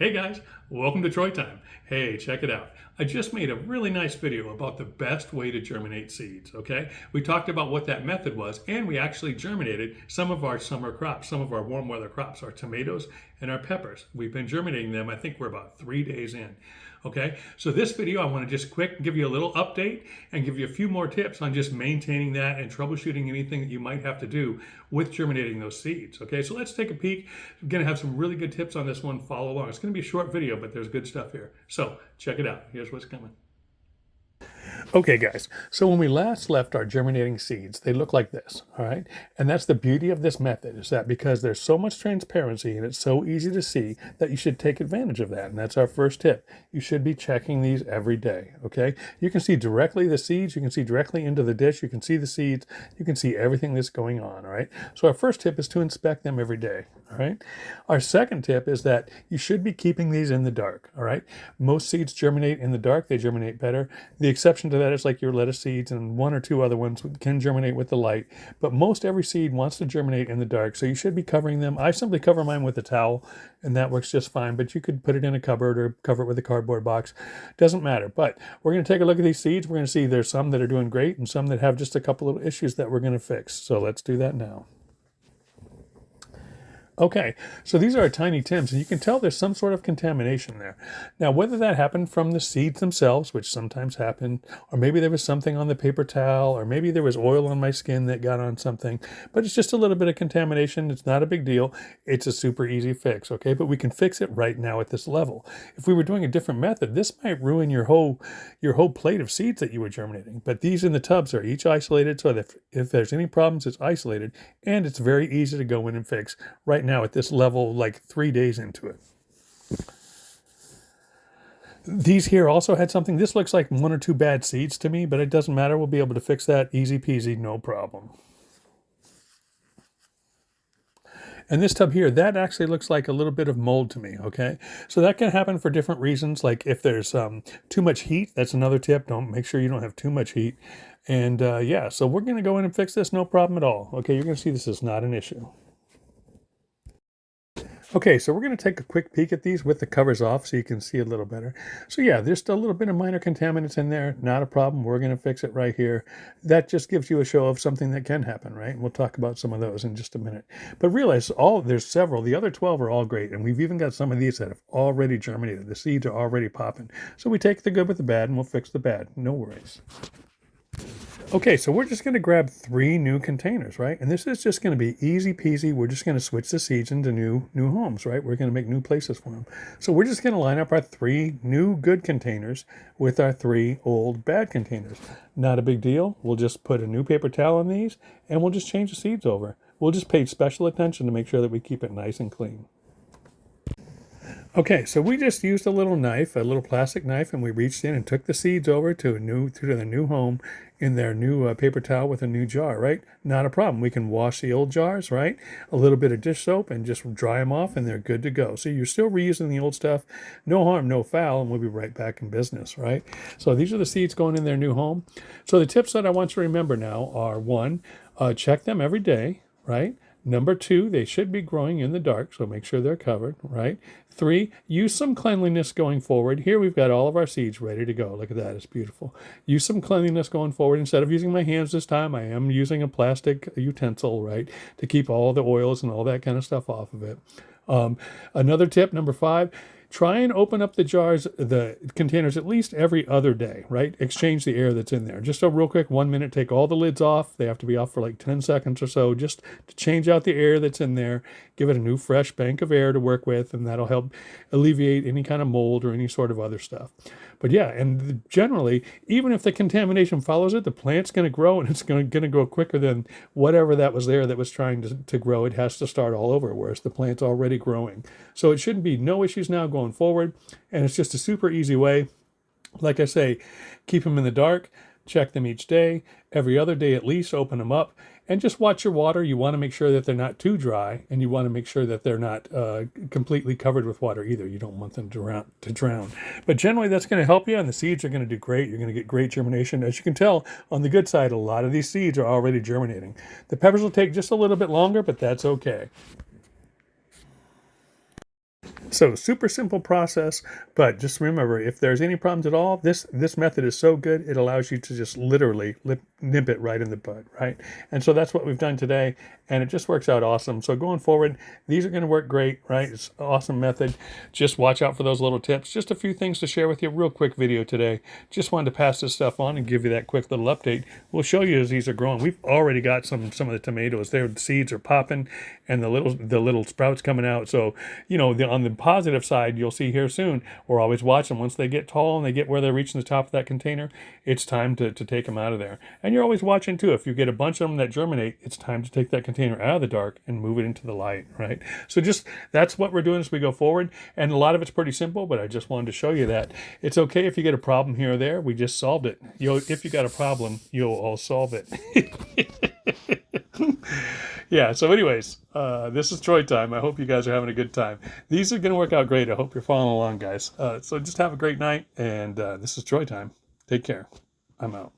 Hey guys, welcome to Troy Time. Hey, check it out. I just made a really nice video about the best way to germinate seeds, okay? We talked about what that method was, and we actually germinated some of our summer crops, some of our warm weather crops, our tomatoes and our peppers. We've been germinating them, I think we're about 3 days in. Okay, so this video, I want to just quick give you a little update and give you a few more tips on just maintaining that and troubleshooting anything that you might have to do with germinating those seeds. Okay, so let's take a peek. I'm going to have some really good tips on this one. Follow along. It's going to be a short video, but there's good stuff here. So check it out. Here's what's coming. Okay, guys, so when we last left our germinating seeds, they look like this, all right? And that's the beauty of this method, is that because there's so much transparency and it's so easy to see that you should take advantage of that. And that's our first tip. You should be checking these every day, okay? You can see directly the seeds, you can see directly into the dish, you can see the seeds, you can see everything that's going on, all right? So our first tip is to inspect them every day, all right? Our second tip is that you should be keeping these in the dark, all right? Most seeds germinate in the dark, they germinate better. The exception to that is like your lettuce seeds, and one or two other ones can germinate with the light, but most every seed wants to germinate in the dark, so you should be covering them. I simply cover mine with a towel, and that works just fine, but you could put it in a cupboard or cover it with a cardboard box. Doesn't matter. But we're going to take a look at these seeds. We're going to see there's some that are doing great and some that have just a couple of issues that we're going to fix. So let's do that now. Okay, so these are our tiny Tims, and you can tell there's some sort of contamination there. Now, whether that happened from the seeds themselves, which sometimes happen, or maybe there was something on the paper towel, or maybe there was oil on my skin that got on something, but it's just a little bit of contamination. It's not a big deal. It's a super easy fix, okay? But we can fix it right now at this level. If we were doing a different method, this might ruin your whole plate of seeds that you were germinating. But these in the tubs are each isolated, so that if there's any problems, it's isolated, and it's very easy to go in and fix right now at this level, like 3 days into it. These here also had something. This looks like one or two bad seeds to me, but it doesn't matter. We'll be able to fix that easy peasy, no problem. And this tub here, that actually looks like a little bit of mold to me, okay? So that can happen for different reasons, like if there's too much heat, that's another tip. Make sure you don't have too much heat. And yeah, so we're going to go in and fix this, no problem at all. Okay, you're going to see this is not an issue. Okay, so we're going to take a quick peek at these with the covers off so you can see a little better. So yeah, there's still a little bit of minor contaminants in there. Not a problem. We're going to fix it right here. That just gives you a show of something that can happen, right? And we'll talk about some of those in just a minute. But realize there's several. The other 12 are all great. And we've even got some of these that have already germinated. The seeds are already popping. So we take the good with the bad and we'll fix the bad. No worries. Okay, so we're just going to grab 3 new containers, right? And this is just going to be easy peasy. We're just going to switch the seeds into new homes, right? We're going to make new places for them. So we're just going to line up our 3 new good containers with our 3 old bad containers. Not a big deal. We'll just put a new paper towel on these and we'll just change the seeds over. We'll just pay special attention to make sure that we keep it nice and clean. Okay, so we just used a little knife, a little plastic knife, and we reached in and took the seeds over to the new home in their new paper towel with a new jar, right? Not a problem. We can wash the old jars, right? A little bit of dish soap and just dry them off and they're good to go. So you're still reusing the old stuff. No harm, no foul, and we'll be right back in business, right? So these are the seeds going in their new home. So the tips that I want you to remember now are 1, check them every day, right? Number 2, they should be growing in the dark, so make sure they're covered, right? 3, use some cleanliness going forward. Here we've got all of our seeds ready to go. Look at that, it's beautiful. Use some cleanliness going forward. Instead of using my hands this time, I am using a plastic utensil, right, to keep all the oils and all that kind of stuff off of it. Another tip, number 5, try and open up the containers at least every other day, right? Exchange the air that's in there. Just a real quick 1 minute, take all the lids off. They have to be off for like 10 seconds or so, just to change out the air that's in there, give it a new fresh bank of air to work with, and that'll help alleviate any kind of mold or any sort of other stuff. But yeah, and generally, even if the contamination follows it, the plant's going to grow and it's going to grow quicker than whatever that was there that was trying to grow. It has to start all over, whereas the plant's already growing. So it shouldn't be no issues now going forward, and it's just a super easy way. Like I say, keep them in the dark, check them each day, every other day at least, open them up, and just watch your water. You want to make sure that they're not too dry, and you want to make sure that they're not completely covered with water either. You don't want them to drown. But generally that's going to help you, and the seeds are going to do great. You're going to get great germination. As you can tell, on the good side, a lot of these seeds are already germinating. The peppers will take just a little bit longer, but that's okay. So super simple process, but just remember, if there's any problems at all, this method is so good, it allows you to just literally nip it right in the bud, right? And so that's what we've done today, and it just works out awesome. So going forward, these are going to work great, right? It's an awesome method. Just watch out for those little tips. Just a few things to share with you. Real quick video today. Just wanted to pass this stuff on and give you that quick little update. We'll show you as these are growing. We've already got some of the tomatoes there. The seeds are popping, and the little sprouts coming out. So on the positive side, you'll see here soon, we're always watching. Once they get tall and they get where they're reaching the top of that container, it's time to take them out of there. And you're always watching too. If you get a bunch of them that germinate, it's time to take that container out of the dark and move it into the light, right? So just that's what we're doing as we go forward. And a lot of it's pretty simple, but I just wanted to show you that it's okay if you get a problem here or there. We just solved it. If you got a problem, you'll all solve it. Yeah, so anyways, this is Troy time. I hope you guys are having a good time. These are going to work out great. I hope you're following along, guys. So just have a great night, and this is Troy time. Take care. I'm out.